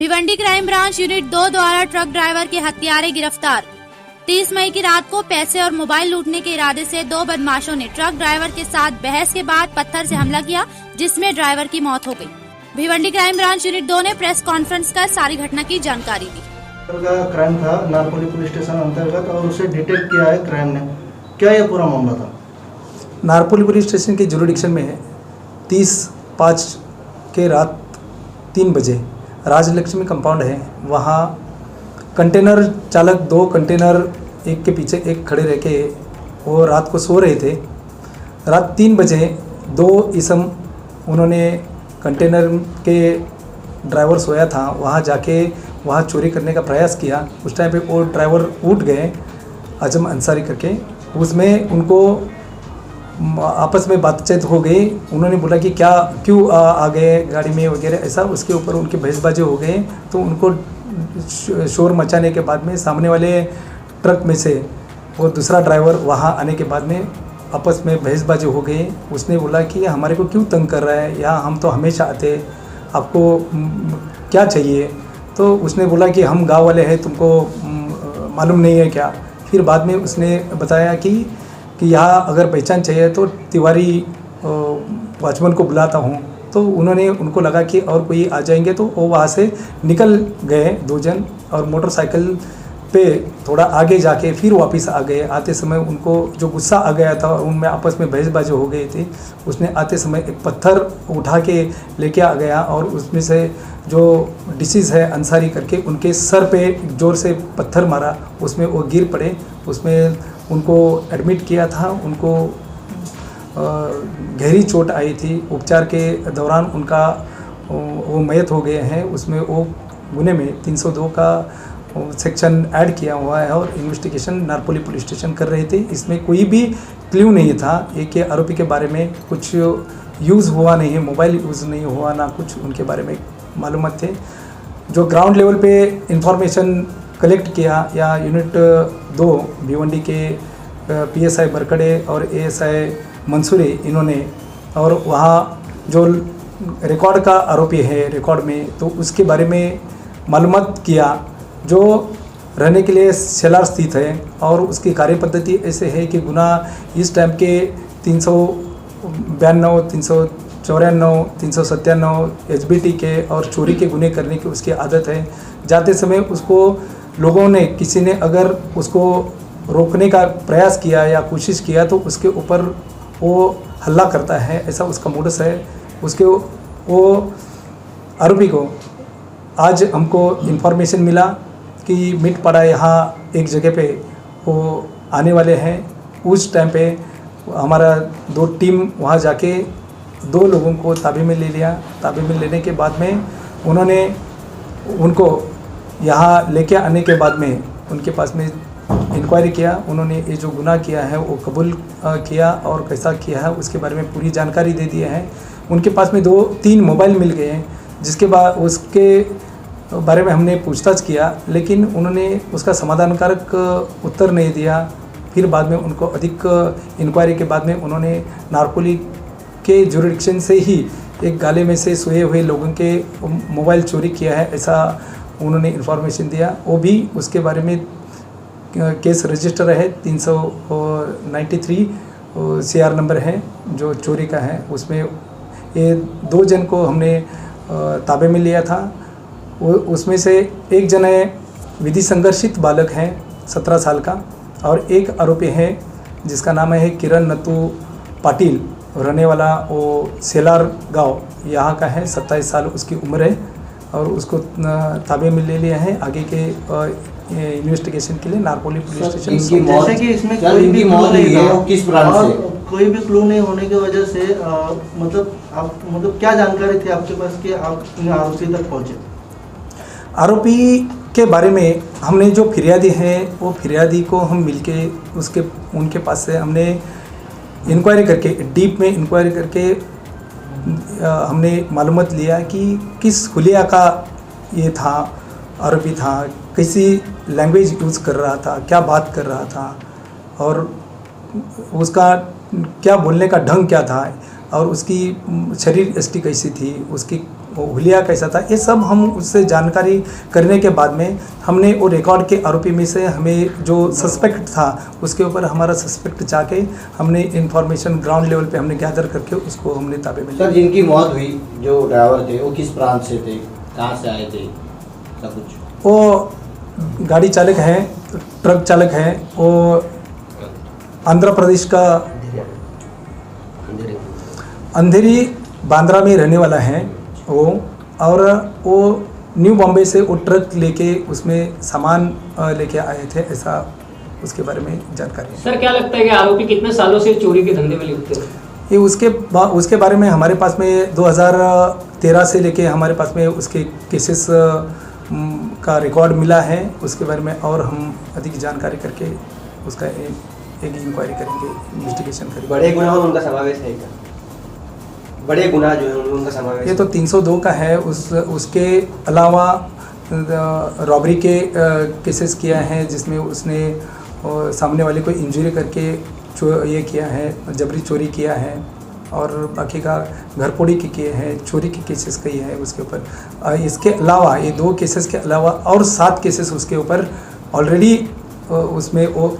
Bhiwandi crime branch unit 2 द्वारा truck driver के हत्यारे गिरफ्तार। 30 मई की रात को पैसे और मोबाइल लूटने के इरादे से दो बदमाशों ने ट्रक ड्राइवर के साथ बहस के बाद पत्थर से हमला किया, जिसमें ड्राइवर की मौत हो गई। भिवंडी क्राइम ब्रांच यूनिट 2 ने प्रेस कॉन्फ्रेंस कर सारी घटना की जानकारी दी। क्राइम था नारकोली पुलिस स्टेशन अंतर्गत और उसे डिटेक्ट किया है क्राइम ने। क्या यह पूरा मामला था? नारकोली पुलिस स्टेशन के जुरिडिक्शन में 30/5 के रात 3 बजे राजलक्ष्मी कंपाउंड है, वहाँ कंटेनर चालक 2 कंटेनर एक के पीछे एक खड़े रह के वो रात को सो रहे थे। रात 3 बजे 2 इसम उन्होंने कंटेनर के ड्राइवर सोया था वहाँ जाके वहाँ चोरी करने का प्रयास किया। उस टाइम पे वो ड्राइवर उठ गए आजम अंसारी करके। उसमें उनको आपस में बातचीत हो गई। उन्होंने बोला कि क्यों आ गए गाड़ी में वगैरह ऐसा। उसके ऊपर उनके बहसबाजी हो गए। तो उनको शोर मचाने के बाद में सामने वाले ट्रक में से वो दूसरा ड्राइवर वहाँ आने के बाद में आपस में बहसबाजी हो गई। उसने बोला कि हमारे को क्यों तंग कर रहा है, यहाँ हम तो हमेशा आते, आपको क्या चाहिए? तो उसने बोला कि हम गांव वाले हैं, तुमको मालूम नहीं है क्या? फिर बाद में उसने बताया कि यहाँ अगर पहचान चाहिए तो तिवारी वॉचमैन को बुलाता हूँ। तो उन्होंने उनको लगा कि और कोई आ जाएंगे, तो वो वहाँ से निकल गए 2 जन और मोटरसाइकिल पे थोड़ा आगे जाके फिर वापस आ गए। आते समय उनको जो गुस्सा आ गया था, उनमें आपस में बहसबाजी हो गई थी। उसने आते समय एक पत्थर उठा के लेके आ गया और उसमें से जो डिसीज़ है अंसारी करके उनके सर पे ज़ोर से पत्थर मारा। उसमें वो गिर पड़े। उसमें उनको एडमिट किया था। उनको गहरी चोट आई थी। उपचार के दौरान उनका वो मयत हो गए हैं। उसमें वो गुने में 302 का सेक्शन ऐड किया हुआ है और इन्वेस्टिगेशन नारकोली पुलिस स्टेशन कर रहे थे। इसमें कोई भी क्ल्यू नहीं था। एक के आरोपी के बारे में कुछ यूज़ हुआ नहीं है, मोबाइल यूज़ नहीं हुआ, ना कुछ उनके बारे में मालूमात थे। जो ग्राउंड लेवल पे इंफॉर्मेशन कलेक्ट किया या यूनिट 2 भिवंडी के PSI बरकड़े और ASI मंसूरी इन्होंने, और वहाँ जो रिकॉर्ड का आरोपी है रिकॉर्ड में, तो उसके बारे में मालूमात किया, जो रहने के लिए सेलार स्थित है और उसकी कार्य पद्धति ऐसे है कि गुना इस टाइम के 392, 394, 397 HBT के और चोरी के गुने करने की उसकी आदत है। जाते समय उसको लोगों ने, किसी ने अगर उसको रोकने का प्रयास किया या कोशिश किया तो उसके ऊपर वो हल्ला करता है, ऐसा उसका मोडस है। उसके वो आरोपी को आज हमको इन्फॉर्मेशन मिला कि मिट पड़ा यहाँ एक जगह पे वो आने वाले हैं। उस टाइम पे हमारा 2 टीम वहाँ जाके 2 लोगों को ताबे में ले लिया। ताबे में लेने के बाद में उन्होंने उनको यहाँ लेके आने के बाद में उनके पास में इंक्वायरी किया। उन्होंने ये जो गुनाह किया है वो कबूल किया और कैसा किया है उसके बारे में पूरी जानकारी दे दी है। उनके पास में 2-3 मोबाइल मिल गए हैं, जिसके बाद उसके बारे में हमने पूछताछ किया, लेकिन उन्होंने उसका समाधानकारक उत्तर नहीं दिया। फिर बाद में उनको अधिक इंक्वायरी के बाद में उन्होंने नारकोली के जुरिडिक्शन से ही एक गाले में से सोए हुए लोगों के मोबाइल चोरी किया है, ऐसा उन्होंने इन्फॉर्मेशन दिया। वो भी उसके बारे में केस रजिस्टर है 393 CR नंबर है जो चोरी का है। उसमें ये 2 जन को हमने ताबे में लिया था। उसमें से एक जन है विधि संघर्षित बालक है 17 साल का, और एक आरोपी है जिसका नाम है किरण नतू पाटिल, रहने वाला वो सेलार गांव यहाँ का है। 27 साल उसकी उम्र है और उसको ताबे में ले लिया है आगे के इन्वेस्टिगेशन के लिए नारकोली पुलिस स्टेशन। जैसे कि इसमें कोई भी क्लू नहीं था, किस ब्रांच से कोई भी क्लू नहीं होने की वजह से मतलब क्या जानकारी थी आपके पास कि आप आरोपी तक पहुँचे? आरोपी के बारे में हमने जो फिरियादी है वो फिरियादी को हम मिलके उनके पास से हमने इंक्वायरी करके, डीप में इंक्वायरी करके हमने मालूमात लिया कि किस हुलिया का ये था, आरोपी था, कैसी लैंग्वेज यूज़ कर रहा था, क्या बात कर रहा था और उसका क्या बोलने का ढंग क्या था और उसकी शरीर यष्टि कैसी थी, उसकी हुलिया कैसा था, ये सब हम उससे जानकारी करने के बाद में हमने वो रिकॉर्ड के आरोपी में से हमें जो सस्पेक्ट था उसके ऊपर हमारा सस्पेक्ट जाके हमने इंफॉर्मेशन ग्राउंड लेवल पे हमने गैदर करके उसको हमने ताबे में लिया। सर, जिनकी मौत हुई जो ड्राइवर थे वो किस प्रांत से थे, कहाँ से आए थे, सब कुछ? वो गाड़ी चालक हैं, ट्रक चालक हैं, वो आंध्र प्रदेश का अंधेरी बांद्रा में रहने वाला है वो, और वो न्यू बॉम्बे से वो ट्रक लेके उसमें सामान लेके आए थे, ऐसा उसके बारे में जानकारी है। सर, क्या लगता है कि आरोपी कितने सालों से चोरी के धंधे में लिप्त है? ये उसके बारे में हमारे पास में 2013 से लेके हमारे पास में उसके केसेस का रिकॉर्ड मिला है, उसके बारे में और हम अधिक जानकारी करके उसका एक इंक्वायरी करेंगे, इन्वेस्टिगेशन करेंगे। बड़े गुनाहों में उनका समावेश है क्या? बड़े गुनाह जो है उनका समावेश? ये तो 302 का है, उसके अलावा रॉबरी के केसेस किया है जिसमें उसने सामने वाले को इंजरी करके ये किया है, जबरी चोरी किया है, और बाकी का घरपोड़ी के किए हैं, चोरी के केसेस कई है उसके ऊपर। इसके अलावा ये 2 केसेस के अलावा और 7 केसेस उसके ऊपर ऑलरेडी उसमें वो